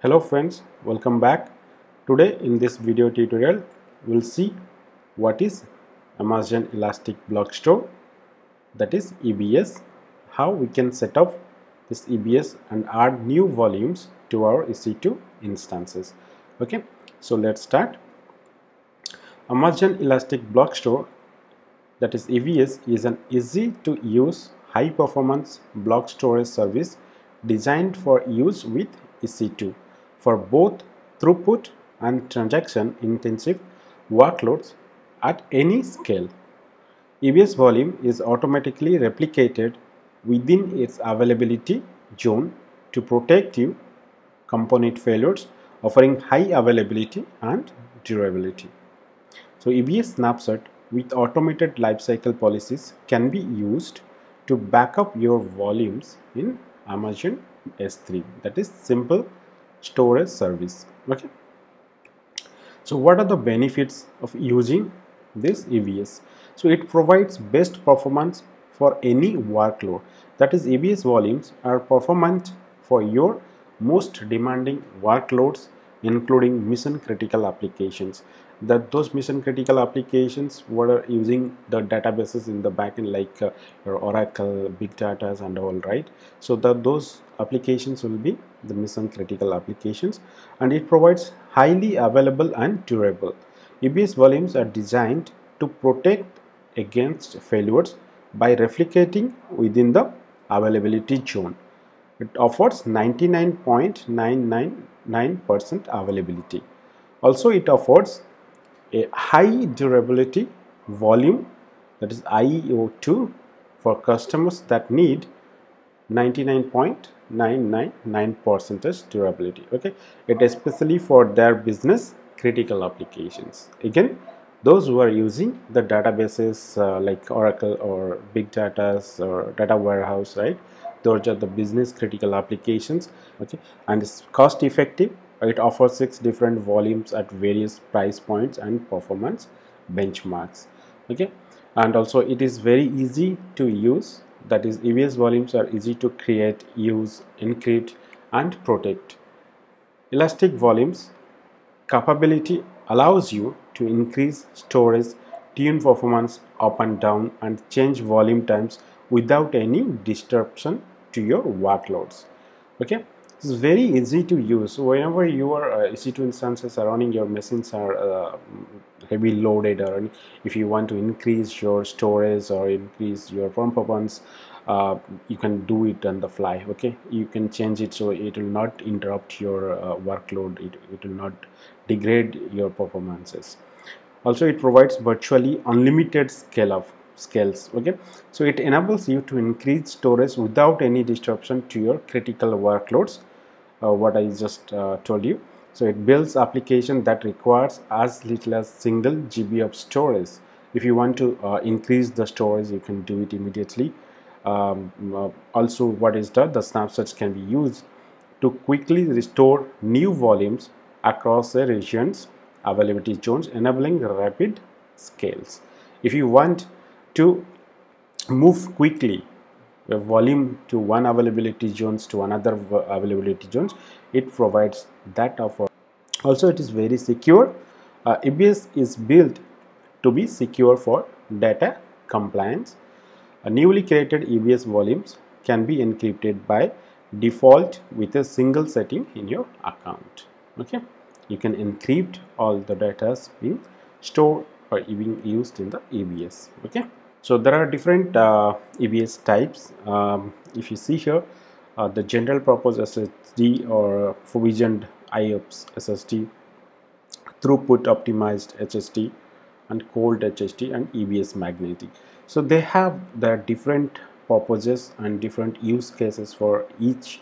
Hello friends, welcome back. Today in this video tutorial we'll see what is Amazon Elastic Block Store, that is EBS, how we can set up this EBS and add new volumes to our EC2 instances. Okay, so let's start. Amazon Elastic Block Store, that is EBS, is an easy to use high performance block storage service designed for use with EC2 for both throughput and transaction intensive workloads at any scale. EBS volume is automatically replicated within its availability zone to protect you component failures, offering high availability and durability. So EBS snapshot with automated lifecycle policies can be used to back up your volumes in Amazon S3, that is simple storage service. Okay, so what are the benefits of using this EBS? So it provides best performance for any workload, that is EBS volumes are performant for your most demanding workloads including mission critical applications. Those mission critical applications were using the databases in the backend like your Oracle, big data and all, right? So those applications will be the mission critical applications, and it provides highly available and durable. EBS volumes are designed to protect against failures by replicating within the availability zone. It offers 99.999% availability. Also, it offers a high durability volume, that is IO2, for customers that need 99.999% durability. Okay, it especially for their business critical applications. Again, those who are using the databases like Oracle or big data or data warehouse, right? Those are the business critical applications. Okay, and it's cost effective. It offers 6 different volumes at various price points and performance benchmarks. Okay, and also it is very easy to use, that is EBS volumes are easy to create, use, encrypt and protect. Elastic volumes capability allows you to increase storage, tune performance up and down and change volume times without any disruption to your workloads. Okay, it's very easy to use. So whenever your EC2 instances are running, your machines are heavy loaded, or if you want to increase your storage or increase your performance, you can do it on the fly. Okay, you can change it so it will not interrupt your workload, it will not degrade your performances. Also, it provides virtually unlimited scales. Okay, so it enables you to increase storage without any disruption to your critical workloads, what I just told you. So it builds application that requires as little as single GB of storage. If you want to increase the storage, you can do it immediately. Also, what is that, the snapshots can be used to quickly restore new volumes across the region's availability zones, enabling rapid scales. If you want to move quickly a volume to one availability zones to another availability zones, it provides that offer. Also, it is very secure. EBS is built to be secure for data compliance. Newly created EBS volumes can be encrypted by default with a single setting in your account. Okay, you can encrypt all the data being stored or being used in the EBS. Okay, so there are different EBS types. If you see here, the general purpose SSD or provisioned IOPS SSD, throughput optimized HSD, and cold HSD, and EBS magnetic. So they have their different purposes and different use cases for each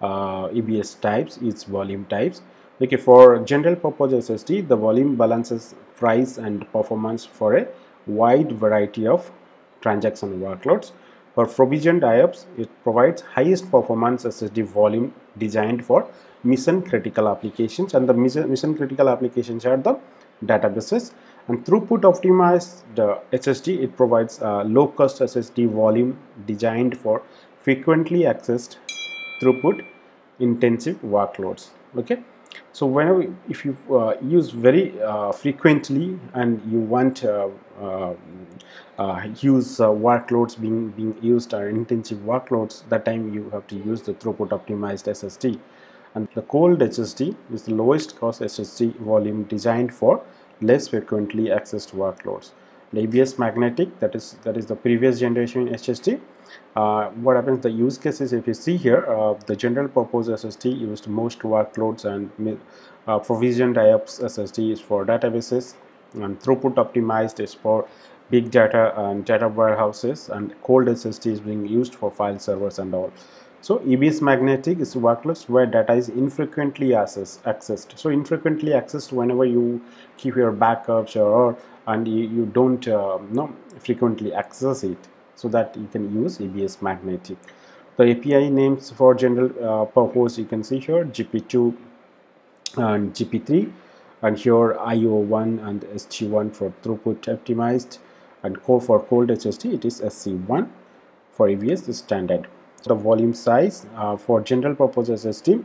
EBS types, each volume types. Okay, for general purpose SSD, the volume balances price and performance for a wide variety of transaction workloads. For provisioned IOPS, it provides highest performance SSD volume designed for mission critical applications, and the mission critical applications are the databases. And throughput optimized HSD, it provides low cost SSD volume designed for frequently accessed throughput intensive workloads. Okay, so whenever if you use very frequently and you want uh, use workloads being used or intensive workloads, that time you have to use the throughput optimized SSD. And the cold SSD is the lowest cost SSD volume designed for less frequently accessed workloads. The ABS magnetic, that is the previous generation SSD. What happens, the use cases, if you see here, the general purpose SSD used most workloads, and provisioned IOPS SSD is for databases, and throughput optimized is for big data and data warehouses, and cold SSD is being used for file servers and all. So EBS magnetic is workloads where data is infrequently accessed. So infrequently accessed whenever you keep your backups, or and you don't frequently access it, so that you can use EBS magnetic. The API names for general purpose, you can see here, GP2 and GP3, and here IO1 and SG1 for throughput optimized, and core for cold SSD it is SC1. For EBS is standard. So the volume size for general purpose SSD,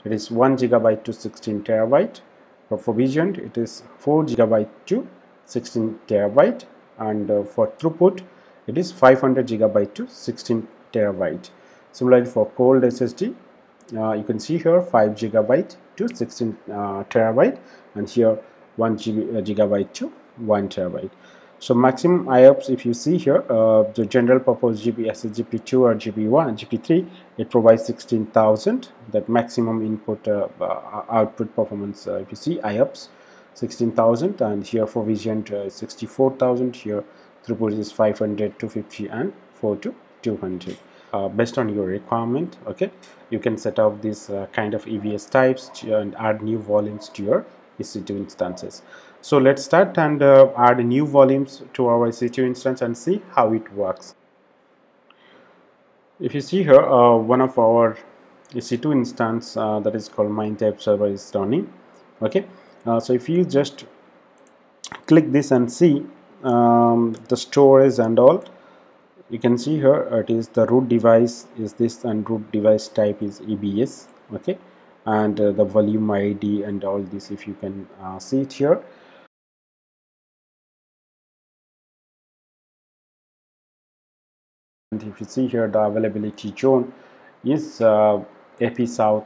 it is 1 GB to 16 terabyte. For provisioned it is 4 GB to 16 terabyte, and for throughput it is 500 GB to 16 terabyte. Similarly for cold SSD, you can see here 5 GB to 16 terabyte, and here 1 GB to 1 terabyte. So maximum IOPS, if you see here, the general purpose GPS GP2 or GP1 GP3, it provides 16,000, that maximum input output performance. If you see IOPS 16,000, and here for vision 64,000, here throughput is 500 to 50 and 4 to 200. Based on your requirement, okay, you can set up this kind of EBS types and add new volumes to your EC2 instances. So let's start and add new volumes to our EC2 instance and see how it works. If you see here, one of our EC2 instance that is called MindType server is running. Okay, so if you just click this and see the storage and all, you can see here it is the root device is this, and root device type is EBS. Okay, and the volume ID and all this, if you can see it here. And if you see here, the availability zone is AP South.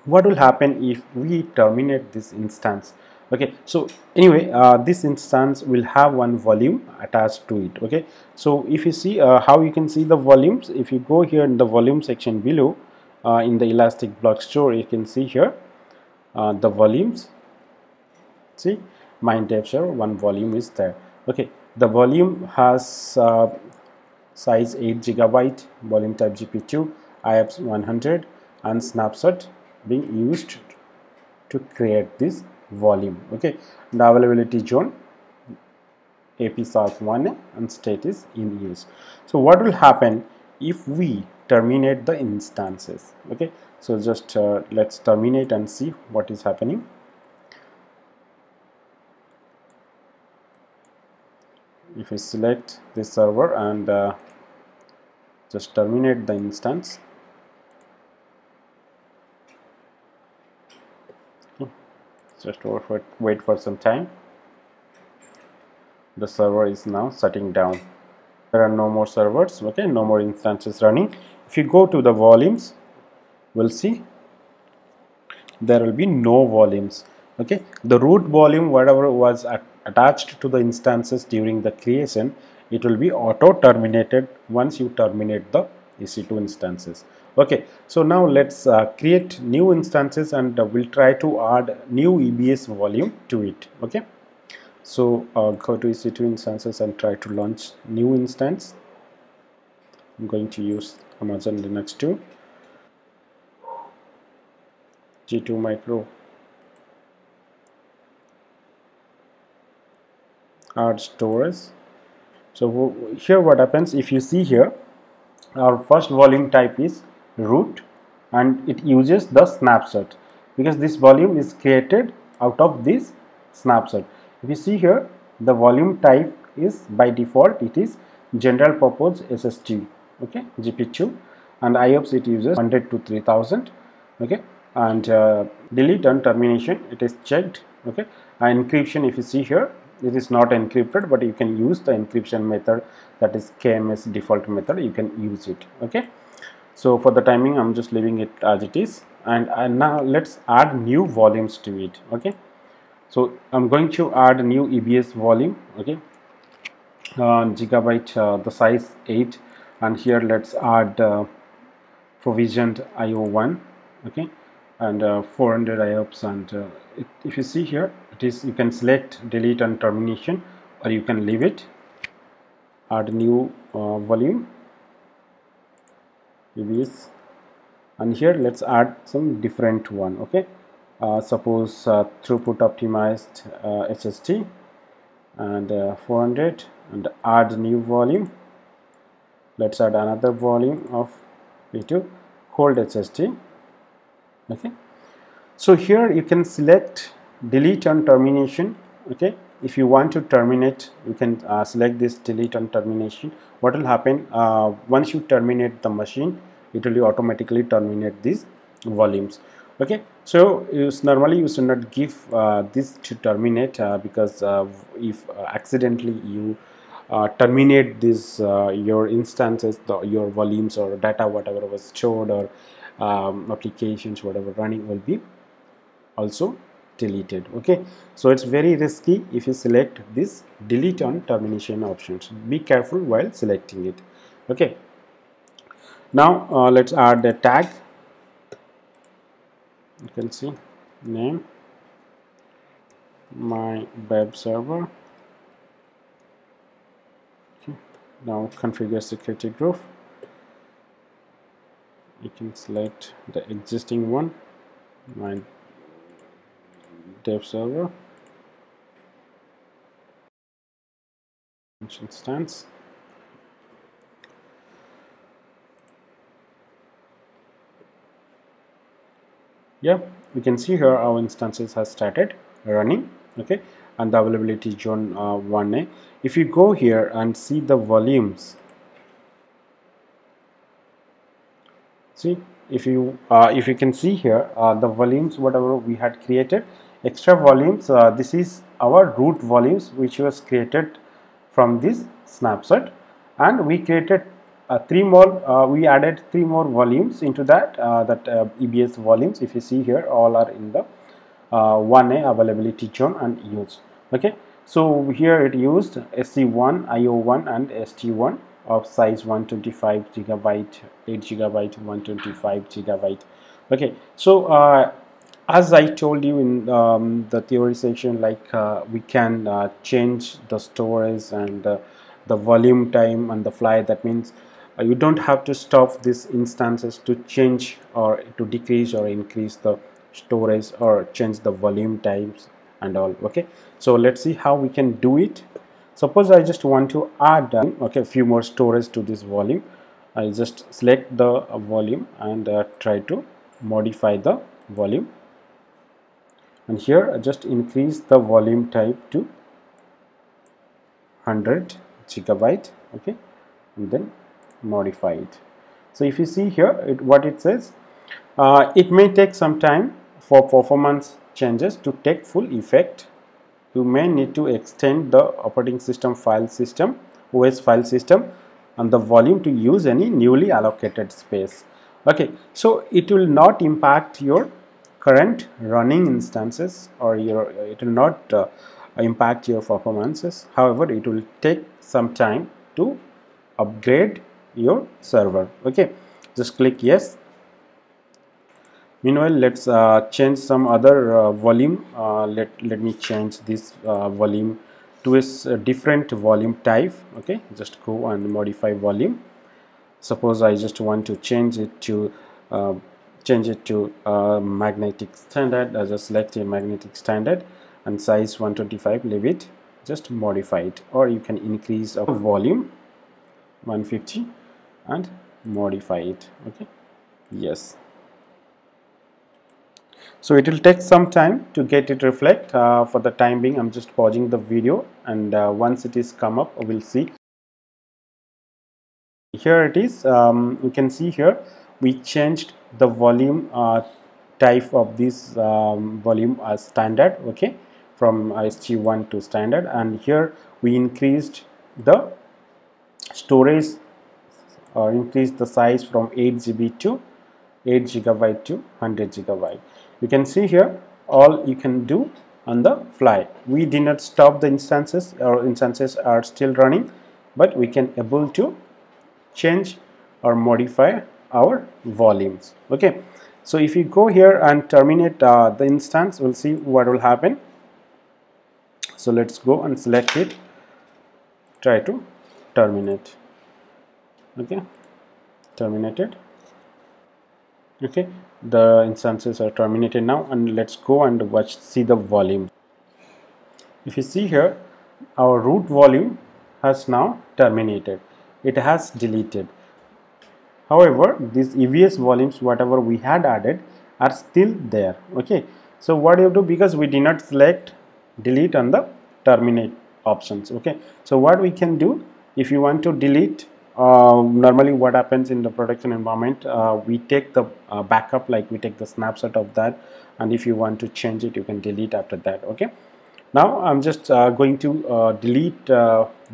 What will happen if we terminate this instance? Okay, so anyway, this instance will have one volume attached to it. Okay, so if you see how you can see the volumes, if you go here in the volume section below, in the Elastic Block Store, you can see here the volumes. See, MindType server, one volume is there. Okay, the volume has size 8 GB, volume type GP2, IOPS 100, and snapshot being used to create this volume. Okay, the availability zone AP South 1 and state is in use. So what will happen if we terminate the instances? Okay, so just let's terminate and see what is happening. If we select this server and just terminate the instance, just wait for some time. The server is now shutting down. There are no more servers. Okay, no more instances running. If you go to the volumes, we'll see there will be no volumes. Okay, the root volume, whatever was attached to the instances during the creation, it will be auto terminated once you terminate the EC2 instances. Okay, so now let's create new instances, and we'll try to add new EBS volume to it. Okay, so go to EC2 instances and try to launch new instance. I'm going to use Amazon Linux 2, G2 Micro, add storage. So here what happens, if you see here, our first volume type is root, and it uses the snapshot because this volume is created out of this snapshot. If you see here, the volume type is by default it is general purpose SSD. Okay, GP2, and IOPS it uses 100 to 3000. Okay, and delete and termination, it is checked. Okay, encryption, if you see here, it is not encrypted, but you can use the encryption method, that is KMS default method, you can use it. Okay, so for the timing I'm just leaving it as it is, and now let's add new volumes to it. Okay, so I'm going to add a new EBS volume. Okay, gigabyte, the size 8, and here let's add provisioned IO1. Okay, and 400 IOPS, and if you see here, it is, you can select delete and termination, or you can leave it. Add new volume EBS, and here let's add some different one. Okay, suppose throughput optimized HST, and 400, and add new volume. Let's add another volume of V2 cold HST. Okay, so here you can select delete and termination. Okay, if you want to terminate, you can select this delete and termination. What will happen once you terminate the machine, it will automatically terminate these volumes. Okay, so normally you should not give this to terminate, because if accidentally you terminate this your instances, your volumes or data, whatever was stored, or applications whatever running, will be also deleted. Okay, so it's very risky if you select this delete on termination options. Be careful while selecting it. Okay, now let's add a tag. You can see name, my web server. Okay, now configure security group. You can select the existing one, my dev server instance. Yeah, we can see here our instances has started running. Okay, and the availability zone 1A. If you go here and see the volumes, see, if you can see here the volumes whatever we had created, extra volumes, this is our root volumes which was created from this snapshot, and we created three more, we added three more volumes into that EBS volumes. If you see here, all are in the 1A availability zone and use. Okay, so here it used SC1, IO1 and ST1 of size 125 gigabyte, 8 gigabyte, 125 gigabyte. Okay, so as I told you in the theory section, like we can change the storage and the volume time on the fly. That means you don't have to stop these instances to change or to decrease or increase the storage or change the volume types and all. Okay, so let's see how we can do it. Suppose I just want to add okay, a few more storage to this volume. I just select the volume and try to modify the volume, and here I just increase the volume type to 100 gigabyte. Okay, and then modify it. So if you see here, what it says, it may take some time for performance changes to take full effect. You may need to extend the operating system file system, OS file system, and the volume to use any newly allocated space. Okay, so it will not impact your current running instances, or it will not impact your performances. However, it will take some time to upgrade your server. Okay, just click yes. Meanwhile, let's change some other volume. Let me change this volume to a different volume type. Okay, just go and modify volume. Suppose I just want to change it to magnetic standard. I just select a magnetic standard and size 125. Leave it. Just modify it, or you can increase the volume 150 and modify it. Okay, yes. So it will take some time to get it reflect. For the time being, I'm just pausing the video, and once it is come up, we'll see. Here it is. You can see here we changed the volume type of this volume as standard, okay, from SG1 to standard, and here we increased the storage or increase the size from 8 GB to 8 GB to 100 GB. You can see here all you can do on the fly. We did not stop the instances, or instances are still running, but we can able to change or modify our volumes. Okay, so if you go here and terminate the instance, we'll see what will happen. So let's go and select it, try to terminate. Okay, terminated. Okay, the instances are terminated now, and let's go and see the volume. If you see here, our root volume has now terminated, it has deleted. However, these EVS volumes whatever we had added are still there. Okay, so what you do, because we did not select delete on the terminate options. Okay, so what we can do, if you want to delete, normally what happens in the production environment, we take the backup, like we take the snapshot of that, and if you want to change it, you can delete after that. Okay, now I'm just going to delete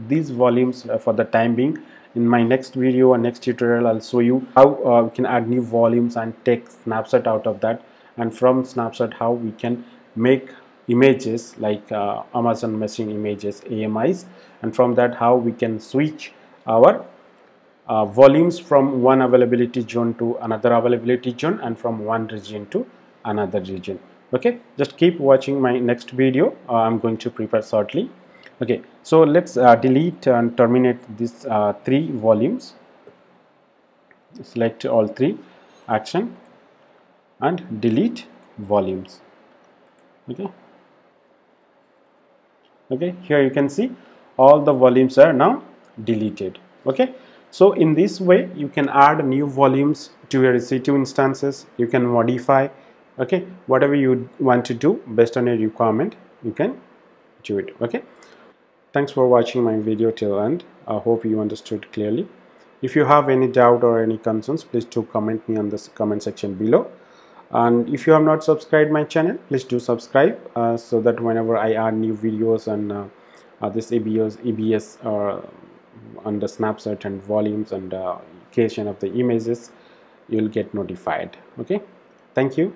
these volumes for the time being. In my next video or next tutorial, I'll show you how we can add new volumes and take snapshot out of that, and from snapshot how we can make images like Amazon machine images, AMIs, and from that how we can switch our volumes from one availability zone to another availability zone, and from one region to another region. Okay, just keep watching my next video. I'm going to prepare shortly. Okay, so let's delete and terminate these 3 volumes. Select all 3, action, and delete volumes. Okay, okay, here you can see all the volumes are now deleted. Okay, so in this way you can add new volumes to your EC2 instances. You can modify, okay, whatever you want to do based on your requirement, you can do it. Okay, thanks for watching my video till end. I hope you understood clearly. If you have any doubt or any concerns, please do comment me on this comment section below. And if you have not subscribed my channel, please do subscribe, so that whenever I add new videos on this EBS on the snapshot and volumes and creation of the images, you will get notified. Okay, thank you.